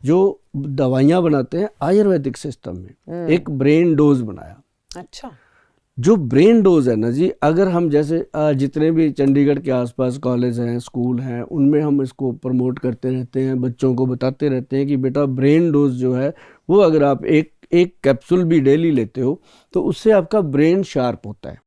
जो दवाइयाँ बनाते हैं आयुर्वेदिक सिस्टम में, एक ब्रेन डोज बनाया। अच्छा। जो ब्रेन डोज है ना जी, अगर हम जैसे जितने भी चंडीगढ़ के आसपास कॉलेज हैं, स्कूल हैं, उनमें हम इसको प्रमोट करते रहते हैं, बच्चों को बताते रहते हैं कि बेटा ब्रेन डोज जो है वो अगर आप एक कैप्सूल भी डेली लेते हो तो उससे आपका ब्रेन शार्प होता है,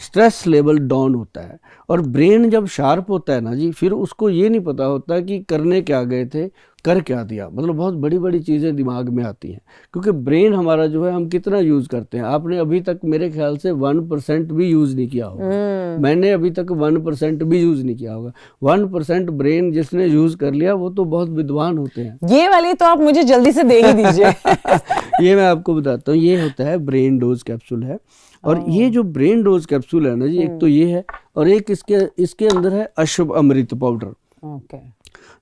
स्ट्रेस लेवल डाउन होता है। और ब्रेन जब शार्प होता है ना जी, फिर उसको ये नहीं पता होता कि करने क्या गए थे, कर क्या दिया, मतलब बहुत बड़ी बड़ी चीज़ें दिमाग में आती हैं। क्योंकि ब्रेन हमारा जो है हम कितना यूज़ करते हैं, आपने अभी तक मेरे ख्याल से 1% भी यूज़ नहीं किया होगा, मैंने अभी तक 1% भी यूज़ नहीं किया होगा। 1% ब्रेन जिसने यूज़ कर लिया वो तो बहुत विद्वान होते हैं। ये वाली तो आप मुझे जल्दी से दे ही दीजिए। ये मैं आपको बताता हूँ, ये होता है ब्रेन डोज कैप्सूल है। और ये जो ब्रेन डोज कैप्सूल है ना जी, एक तो ये है, और एक इसके अंदर है अशुभ अमृत पाउडर। ओके।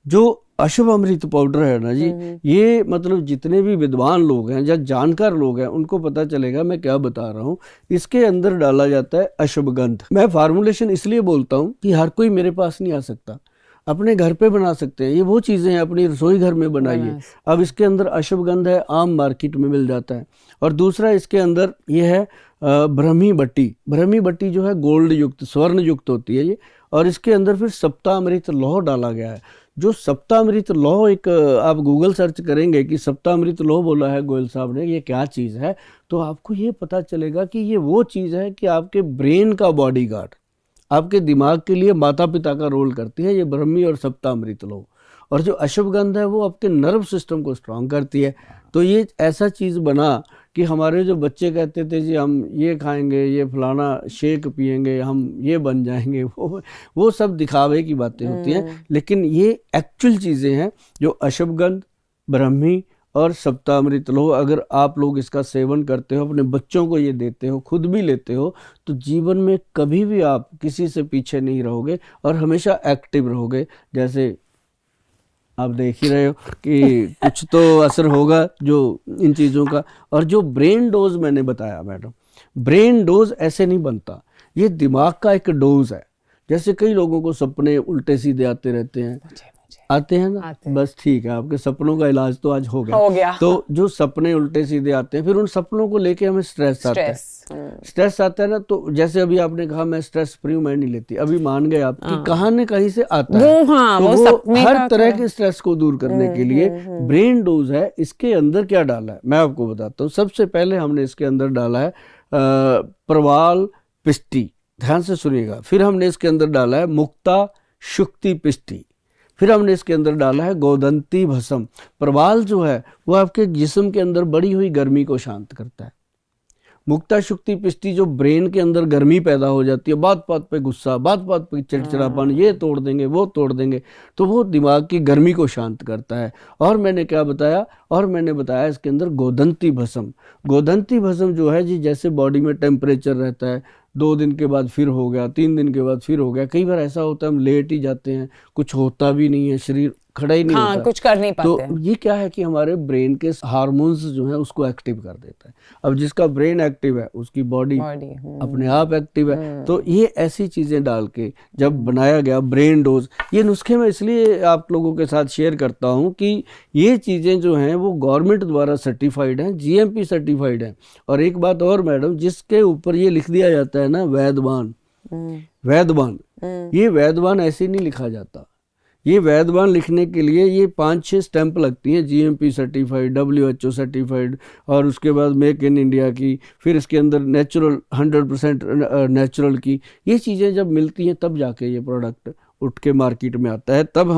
जो अशुभ अमृत पाउडर है ना जी, ये मतलब जितने भी विद्वान लोग हैं या जानकार लोग हैं उनको पता चलेगा मैं क्या बता रहा हूँ। इसके अंदर डाला जाता है अश्वगंध। मैं फार्मूलेशन इसलिए बोलता हूँ कि हर कोई मेरे पास नहीं आ सकता, अपने घर पे बना सकते हैं। ये वो चीज़ें हैं अपनी रसोई घर में बनाइए। अब इसके अंदर अश्वगंध है, आम मार्केट में मिल जाता है। और दूसरा इसके अंदर ये है ब्रह्मी बट्टी। ब्रह्मी बट्टी जो है गोल्ड युक्त, स्वर्ण युक्त होती है ये। और इसके अंदर फिर सप्तामृत लौह डाला गया है। जो सप्तामृत लौह, एक आप गूगल सर्च करेंगे कि सप्तामृत लौह बोला है गोयल साहब ने, ये क्या चीज़ है, तो आपको ये पता चलेगा कि ये वो चीज़ है कि आपके ब्रेन का बॉडीगार्ड, आपके दिमाग के लिए माता पिता का रोल करती है ये ब्रह्मी और सप्तामृत लौह। और जो अश्वगंध है वो आपके नर्व सिस्टम को स्ट्रांग करती है। तो ये ऐसा चीज़ बना कि हमारे जो बच्चे कहते थे जी हम ये खाएंगे, ये फलाना शेक पिएंगे, हम ये बन जाएंगे, वो सब दिखावे की बातें होती हैं। लेकिन ये एक्चुअल चीज़ें हैं जो अश्वगंध, ब्रह्मी और सप्तामृत लौह, अगर आप लोग इसका सेवन करते हो, अपने बच्चों को ये देते हो, खुद भी लेते हो, तो जीवन में कभी भी आप किसी से पीछे नहीं रहोगे और हमेशा एक्टिव रहोगे। जैसे आप देख ही रहे हो कि कुछ तो असर होगा जो इन चीज़ों का। और जो ब्रेन डोज मैंने बताया मैडम, ब्रेन डोज ऐसे नहीं बनता, ये दिमाग का एक डोज है। जैसे कई लोगों को सपने उल्टे सीधे आते रहते हैं, आते हैं ना, बस ठीक है, आपके सपनों का इलाज तो आज हो गया। तो जो सपने उल्टे सीधे आते हैं, फिर उन सपनों को लेके हमें स्ट्रेस आता है। स्ट्रेस आता है ना, तो जैसे अभी आपने कहा मैं स्ट्रेस फ्री हूं, मैं नहीं लेती, अभी मान गए आप कि कहाँ न कहीं से आता है। तो वो हर तरह के स्ट्रेस को दूर करने के लिए ब्रेन डोज है। इसके अंदर क्या डाला है मैं आपको बताता हूँ। सबसे पहले हमने इसके अंदर डाला है प्रवाल पिष्टी, ध्यान से सुनिएगा। फिर हमने इसके अंदर डाला है मुक्ता शुक्ति पिष्टी। फिर हमने इसके अंदर डाला है गोदंती भस्म। प्रवाल जो है वो आपके जिस्म के अंदर बढ़ी हुई गर्मी को शांत करता है। मुक्ता शुक्ति पिष्टी जो ब्रेन के अंदर गर्मी पैदा हो जाती है, बात बात पे गुस्सा, बात बात पे चिड़चिड़ापन, ये तोड़ देंगे वो तोड़ देंगे, तो वो दिमाग की गर्मी को शांत करता है। और मैंने क्या बताया, और मैंने बताया इसके अंदर गोदंती भस्म। गोदंती भस्म जो है जी, जैसे बॉडी में टेम्परेचर रहता है, 2 दिन के बाद फिर हो गया, 3 दिन के बाद फिर हो गया, कई बार ऐसा होता है हम लेट ही जाते हैं, कुछ होता भी नहीं है, शरीर खड़ा ही नहीं होता, कुछ कर नहीं पाते। तो ये क्या है कि हमारे ब्रेन के हार्मोन्स जो है उसको एक्टिव कर देता है। अब जिसका ब्रेन एक्टिव है उसकी बॉडी अपने आप एक्टिव है। तो ये ऐसी चीज़ें डाल के जब बनाया गया ब्रेन डोज, ये नुस्खे मैं इसलिए आप लोगों के साथ शेयर करता हूँ कि ये चीज़ें जो हैं वो गवर्नमेंट द्वारा सर्टिफाइड हैं, GMP सर्टिफाइड हैं। और एक बात और मैडम, जिसके ऊपर ये लिख दिया जाता है ना वैद्यवान, वैद्यवान, ये वैद्यवान ऐसे नहीं लिखा जाता। ये वैद्यवान लिखने के लिए ये 5-6 स्टैंप लगती हैं, GMP सर्टिफाइड, WHO सर्टिफाइड, और उसके बाद मेक इन इंडिया की, फिर इसके अंदर नेचुरल 100% नेचुरल की। ये चीज़ें जब मिलती हैं तब जाके ये प्रोडक्ट उठ के मार्केट में आता है। तब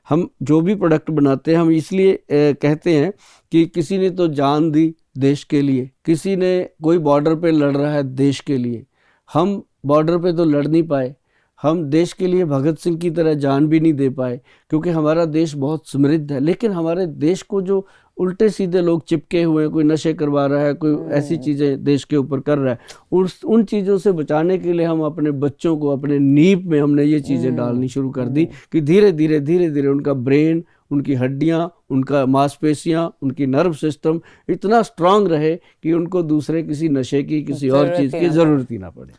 हम जो भी प्रोडक्ट बनाते हैं, हम इसलिए कहते हैं कि किसी ने तो जान दी देश के लिए, किसी ने कोई बॉर्डर पे लड़ रहा है देश के लिए, हम बॉर्डर पे तो लड़ नहीं पाए, हम देश के लिए भगत सिंह की तरह जान भी नहीं दे पाए, क्योंकि हमारा देश बहुत समृद्ध है। लेकिन हमारे देश को जो उल्टे सीधे लोग चिपके हुए हैं, कोई नशे करवा रहा है, कोई ऐसी चीज़ें देश के ऊपर कर रहा है, उन चीज़ों से बचाने के लिए हम अपने बच्चों को अपने नींव में हमने ये चीज़ें डालनी शुरू कर दी कि धीरे धीरे उनका ब्रेन, उनकी हड्डियाँ, उनका मांसपेशियाँ, उनकी नर्व सिस्टम इतना स्ट्रांग रहे कि उनको दूसरे किसी नशे की, किसी और चीज़ की ज़रूरत ही ना पड़े।